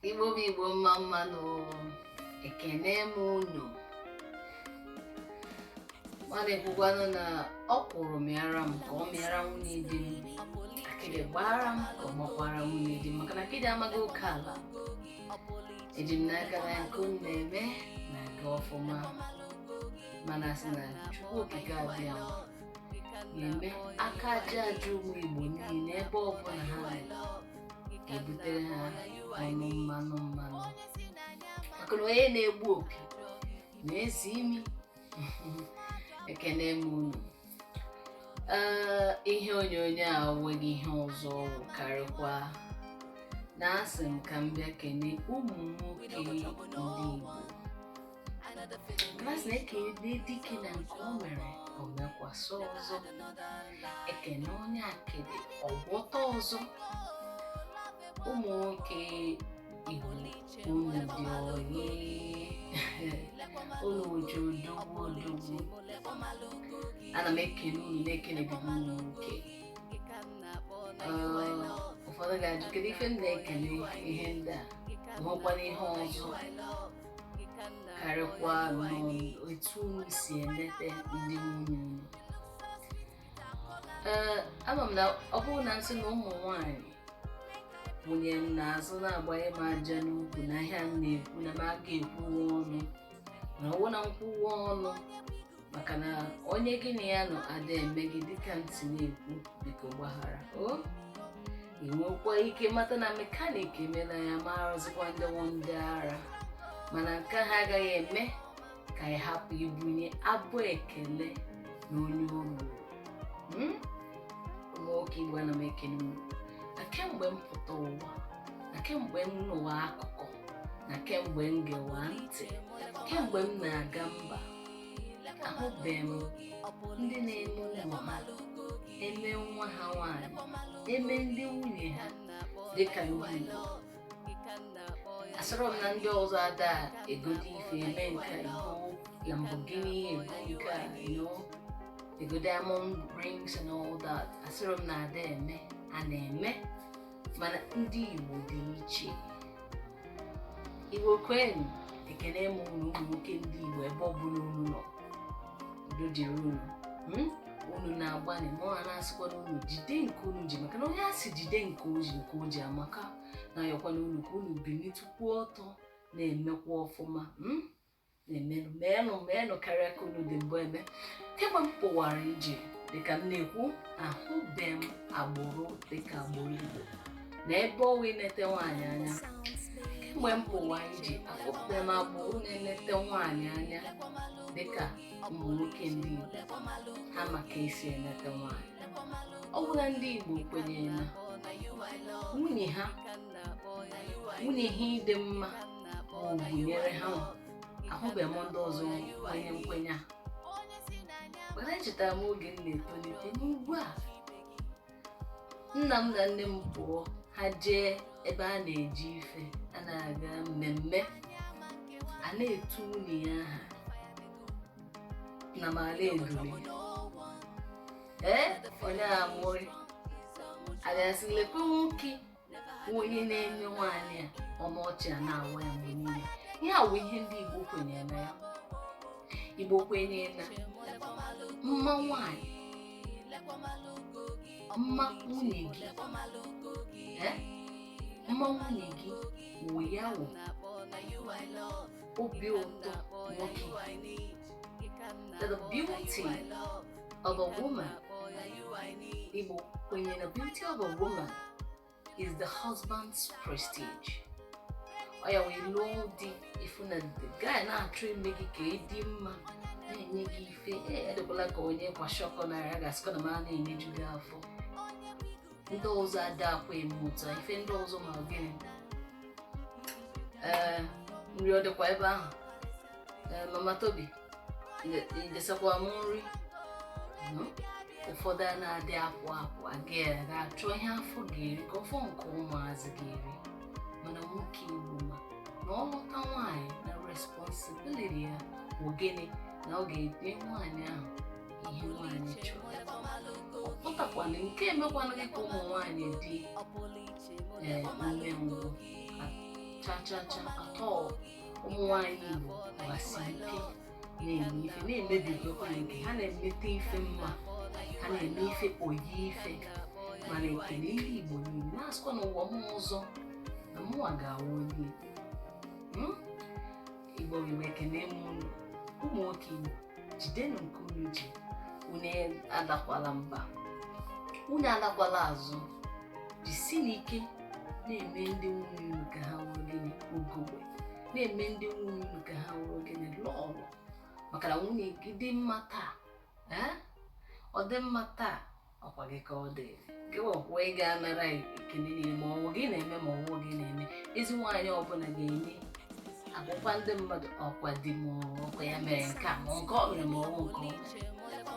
Igbo mama no ekene m unu. Mane kwugwanụ na ọ kwụrụ mịara m ka ọ mịara nwunye di m. Akịdị gbara m ka ọ gbakwara nwunye di m maka na akịdị amaghị oke ala. Eji m n'aka na nke unu na-eme na-aga ọfụma. Mana sị na Chukwu okike abịa ga-eme aka aja ụmụ Igbo niile ebe ọ bụla ha ga-ebutere ha ọnụ mmanụ maka na onye na-egbu opi na-esi imi. Ekene m unu. Ihe onyonyo a enweghị ihe ọzọ karịkwa na asị m ka m bịa kene ụmụ nwoke ndị Igbo. Klasị na-ekene dike na nke o mere o mekwasị ọzọ. Ekene onye akịdị ọgwọta ọzọ. Ụmụ nwoke Igbo unu dị oyi. Unu ji odogwu. Ana m ekene unu na-ekene gị ụmụ nwoke. Ụfọdụ ga-ajụ kedu ife m na-ekene ihe ndị a nwekwana ihe ọzọ karịkwa etu unu si emete ndị nwunye unu. Ama m na ọ bụrụ na nsị na ụmụ nwanyị wụnye m n'azụ na-agbanye m aja n'ukwu na ihe m na-ekwu na m aka ekwuwe ọnụ na ọwụ na nkwuwe ọnụ maka na onye gị na ya nọ ada eme gị dịka ntị na-ekwu biko gbaghara. Enwekwa ike mata na mekanik emela ya marazikwa ndị ara, mana nke ha agaghị eme ka ị hapụ ibunye abụ ekele na onye olu. Nwoke Igbo ana m ekene unu. Na kemgbe m pụta ụwa, na kemgbe m nụwa akụkọ, na kemgbe m gewa ntị, kemgbe m na-aga mba, ahụbeghị m ndị na-eme ụmụ ha, eme nwa ha nwanyị, eme ndị nwunye ha dịka ndị Igbo. Asọrọ m na ndị ọzọ ada egodi ife eme nke Lamborghini ego nke ego diamond rings and all that. Asọrọ m na ada eme a na-eme, mana ndị Igbo dị iche. Igbo kwenu, ekene m unu ụmụ nwoke ndị Igbo ebe ọ bụla unu nọ. Udo dịrị unu. Unu na-agbani ma ọ na-asịkwa na unu jide nke unu ji maka na onye asị jide nke o ji amaka na ayọkwana unu ka unu bilitukwuo ọtọ na-emekwa ọfụma. Na-emenụ karịa ka unu dị mbụ eme. Kemgbe m pụwara ije dịka m na-ekwu, ahụbeghị m agbụrụ dịka agbụrụ Igbo na ebe ọwa inete nwaanyị anya. Kemgbe m pụwa ije, ahụbeghị m agbụrụ na-enete nwaanyị anya dịka ụmụ nwoke ndị Igbo. Ha maka esi enete nwaanyị. Ọ bụla ndị Igbo kwenyere na nwunye ha ịdị mma ma ọ bụ nyere ha, ahụbeghị m ndị ọzọ nkwenye a. Mana echetara m oge m na-etolite n'ugwu a, nna m na nne m pụọ ha jee ebe a na-eji ife, a na-aga mmemme, a na-etu nwunye ya aha na mala edure. Onye amụrị agasị lekwe nwoke onye na-eme nwaanyị a ọnọchị a na-awa ya mgbe niile. Ihe a bụ ihe ndị Igbo kwenyere na ya. Igbo kwenyere na mma nwaanyị, mma nwunye gị, mma nwunye gị wụ ya wụ obi ụtọ nwoke. That the beauty of a woman, Igbo kwenyere na beauty of a woman is the husband's prestige. Oya we lụọ di ifu na the guy na-achọ ime gị ka ịdị mma, na-enye gị ife edekwala ka onye kwa shọkọ na ya ga-asịkọ na ma na-enyeju gị afọ. Ndị ọzọ ada akwa emuta ife ndị ọzọ ma gịnị. Nri ọ dịkwa ebe ahụ. Mama Tobi idesakwa m nri. Ụfọdụ a na-adị apụ ga-achọ ihe afọ ga-eri ka ọfọ nke ụmụazị ga-eri. Mana nwoke Igbo ma na ọ lụta nwaanyị na responsibility ya bụ gịnị na ọ ga-enye nwaanyị ahụ ihe nwaanyị chọrọ. Ọ pụtakwana nke emekwana gị ka ụmụ nwaanyị dị umengwụ cha atọ ụmụ nwaanyị Igbo gbasi ike na-eme ife na-emebigokwa nke ha na-emete ife mma ha na-eme ife oyi ife mana ekele ihe Igbo niile na-asịkwa n'ụwa m ọzọ na mụnwa ga-awụ onye Igbo Igbo ekele m unu ụmụ nwoke Igbo jidenụ nke unu ji unu adakwala mba unu adakwala azụ jisi n'ike na-eme ndị nwunye unu ka ha nwee gịnị ugogbe na-eme ndị nwunye unu ka ha nwee gịnị lọọlọ maka na nwunye gị dị mma taa ọ dị mma taa ọkwa gị ka ọ dị gị ọkwa ị ga-anara ekele niile ma ọwụ gị na-eme ma ọwụ gị na-eme ezi nwaanyị ọbụla ga-enye akwụkwọ ndị mmadụ ọkwa di m ọkwa ya mere nke a ma nke ọ mere ma ọwụ nke ọ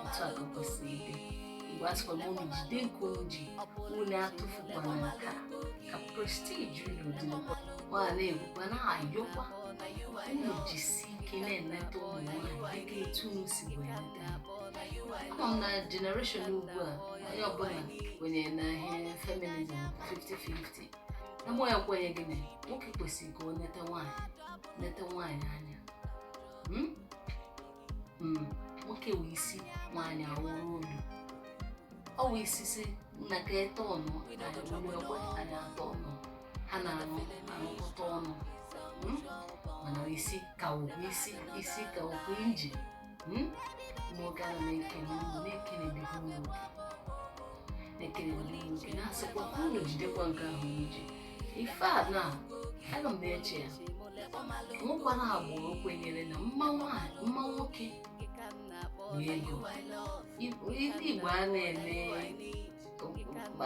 otu a ka o kwesịrị ịdị Igbo asịkwa m unu jide nke unu ji unu atụfukwana nka ka prestige unu dị nwa na-egwukwa na-ayọkwa unu jisi ike na-eneta ụmụ nwaanyị dịka etu unu si wee neta ama m na generation ugbu a onye ọbụla kwenyere na ihe feminism 50-50 na mụ ya kwenye gị na nwoke kwesịrị ka ọ neta nwaanyị anya nwoke wee isi nwaanyị awụrụ olu ọ wee isi si nna ka ete ọnụ ekwe anyị atọ ọnụ ha na-arụkọta ọnụ mana isi ka isi ka okwu injin nwoke a na-ekele bido nwoke na-asịkwa unu jidekwa nke ahụ iji ife a na aga m na-eche ya nwekwana agbụrụ kwenyere na mma nwoke bụ ego Igbo a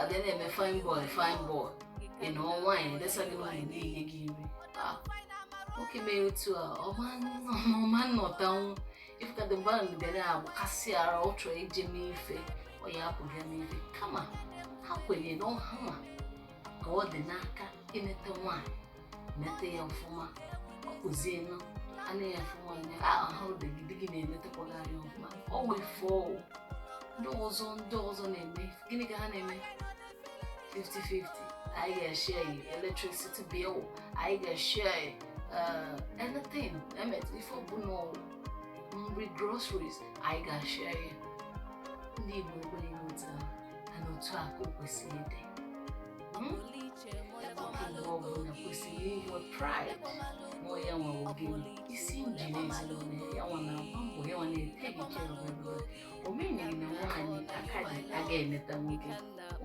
na-eme fine boy ịnọ nwaanyị desaghị nwaanyị na-enye gị nri nwoke mere otu a ọma nnọtanwu ifekadị mba gara agbakasị ara ọ chọrọ ije mee ife ọ ya apụghị mee ife kama ha kwenyere na ọha nwa ka ọ dị n'aka inete nwaanyị nete ya ọfụma ọ kụzienụ anya ya ọfụma anya ahụrụ dị gị na-enetekwagharị ọfụma ọ wefọọ ndị ọzọ na-eme gịnị ka ha na-eme 50-50 anyị ga-share electricity bill anyị ga-share anything ife ọbụla nri groceries anyị ga-share ya ndị Igbo ekwenye n'otu a na otu a ka o kwesịrị ịdị oke ọbụla kwesịrị inwe pride na ya nwe ogene isi njin ezinụlọ ya nwa na-agba mbọ ya nwa na-eteghị care of everybody omenyeghị na nwaanyị aka dị aga eneta nwoke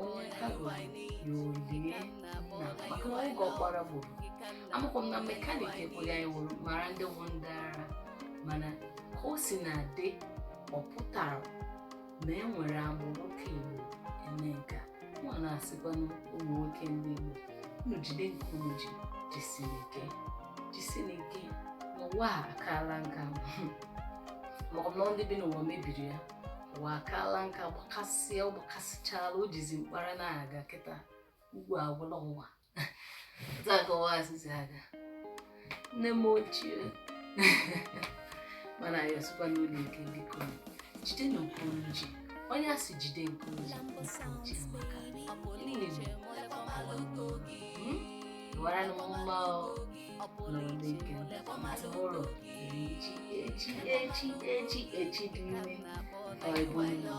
onye aka gụrụ ya olie na maka na oge ọkpara gburu amakwa m na mekanik ekweghị anyị wụrụ mara ndị nwe ndị ara mana ka o si na adị ọ pụtara na e nwere agbụrụ nwoke Igbo eme nka nwa na-asịkwa ụmụ nwoke ndị Igbo unu jide nke unu jisi n'ike n'ụwa akaala nka maka na ndị bi n'ụwa mebiri ya ụwa akaala nka gbakasịchala o jizi mkpara na-aga kịta ugwu agwụla ụwa ụwa asịsị aga nne m ochie mana ya sịkwa n'ụlọ ike biko jide nke unu ji onye asị jide nke unu ji maka wara na mma n'ụlọ ike ụlọ echi dị ime ọ bụ na